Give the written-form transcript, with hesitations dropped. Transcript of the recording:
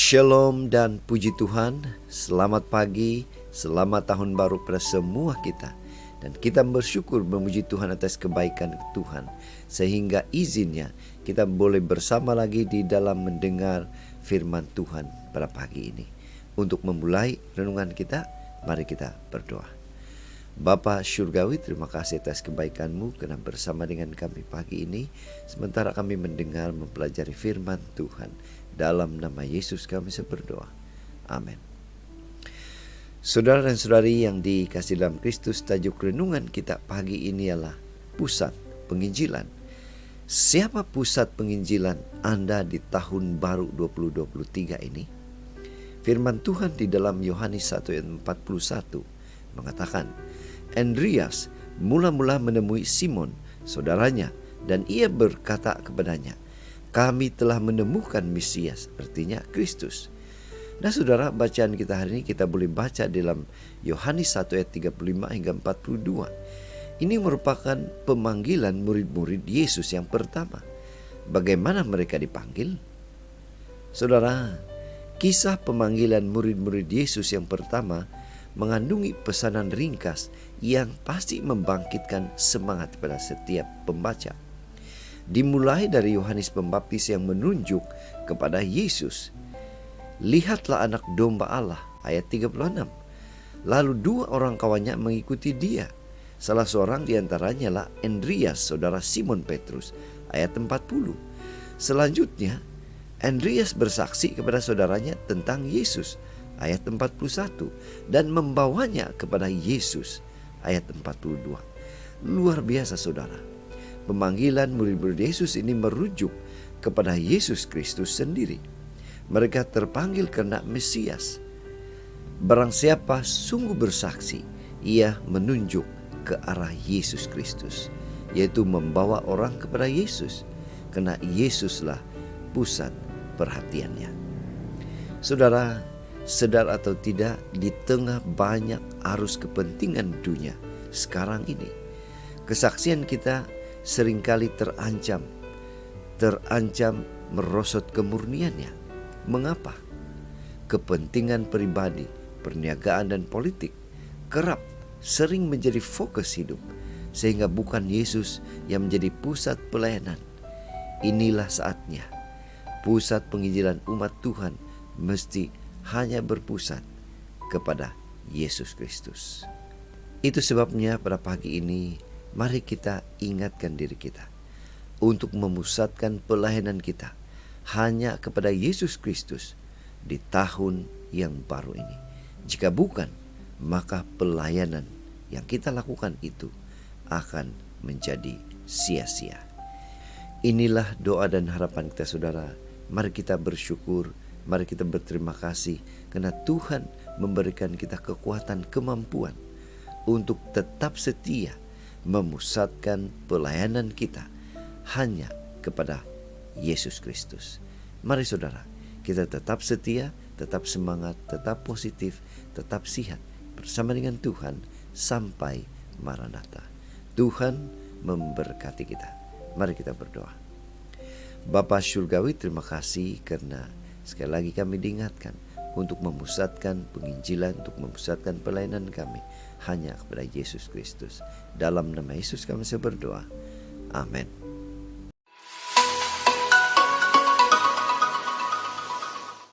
Shalom dan puji Tuhan, selamat pagi, selamat tahun baru pada semua kita. Dan kita bersyukur memuji Tuhan atas kebaikan Tuhan, sehingga izinnya kita boleh bersama lagi di dalam mendengar firman Tuhan pada pagi ini. Untuk memulai renungan kita, mari kita berdoa. Bapa Syurgawi, terima kasih atas kebaikan-Mu karena bersama dengan kami pagi ini, sementara kami mendengar mempelajari firman Tuhan. Dalam nama Yesus kami berdoa. Amin. Saudara dan saudari yang dikasihi dalam Kristus, tajuk renungan kita pagi ini ialah pusat penginjilan. Siapa pusat penginjilan Anda di tahun baru 2023 ini? Firman Tuhan di dalam Yohanes 1 ayat 41 mengatakan, Andreas mula-mula menemui Simon, saudaranya, dan ia berkata kepadanya, kami telah menemukan Mesias, artinya Kristus. Nah saudara, bacaan kita hari ini kita boleh baca dalam Yohanes 1 ayat 35 hingga 42. Ini merupakan pemanggilan murid-murid Yesus yang pertama. Bagaimana mereka dipanggil? Saudara, kisah pemanggilan murid-murid Yesus yang pertama mengandungi pesanan ringkas yang pasti membangkitkan semangat pada setiap pembaca. Dimulai dari Yohanes Pembaptis yang menunjuk kepada Yesus. Lihatlah anak domba Allah, ayat 36. Lalu dua orang kawannya mengikuti dia. Salah seorang diantaranya lah Andreas, saudara Simon Petrus, ayat 40. Selanjutnya, Andreas bersaksi kepada saudaranya tentang Yesus, ayat 41. Dan membawanya kepada Yesus, ayat 42. Luar biasa saudara. Pemanggilan murid-murid Yesus ini merujuk kepada Yesus Kristus sendiri. Mereka terpanggil karena Mesias. Barang siapa sungguh bersaksi, ia menunjuk ke arah Yesus Kristus, yaitu membawa orang kepada Yesus, karena Yesuslah pusat perhatiannya. Saudara, sadar atau tidak, di tengah banyak arus kepentingan dunia sekarang ini, kesaksian kita seringkali terancam merosot kemurniannya. Mengapa? Kepentingan pribadi, perniagaan dan politik kerap sering menjadi fokus hidup, sehingga bukan Yesus yang menjadi pusat pelayanan. Inilah saatnya pusat penginjilan umat Tuhan mesti hanya berpusat kepada Yesus Kristus. Itu sebabnya pada pagi ini mari kita ingatkan diri kita untuk memusatkan pelayanan kita hanya kepada Yesus Kristus di tahun yang baru ini. Jika bukan, maka pelayanan yang kita lakukan itu akan menjadi sia-sia. Inilah doa dan harapan kita saudara. Mari kita bersyukur, mari kita berterima kasih karena Tuhan memberikan kita kekuatan, kemampuan untuk tetap setia memusatkan pelayanan kita hanya kepada Yesus Kristus. Mari saudara, kita tetap setia, tetap semangat, tetap positif, tetap sihat bersama dengan Tuhan sampai Maranatha. Tuhan memberkati kita. Mari kita berdoa. Bapa Syurgawi, terima kasih karena sekali lagi kami diingatkan untuk memusatkan penginjilan, untuk memusatkan pelayanan kami hanya kepada Yesus Kristus. Dalam nama Yesus kami berdoa. Amin.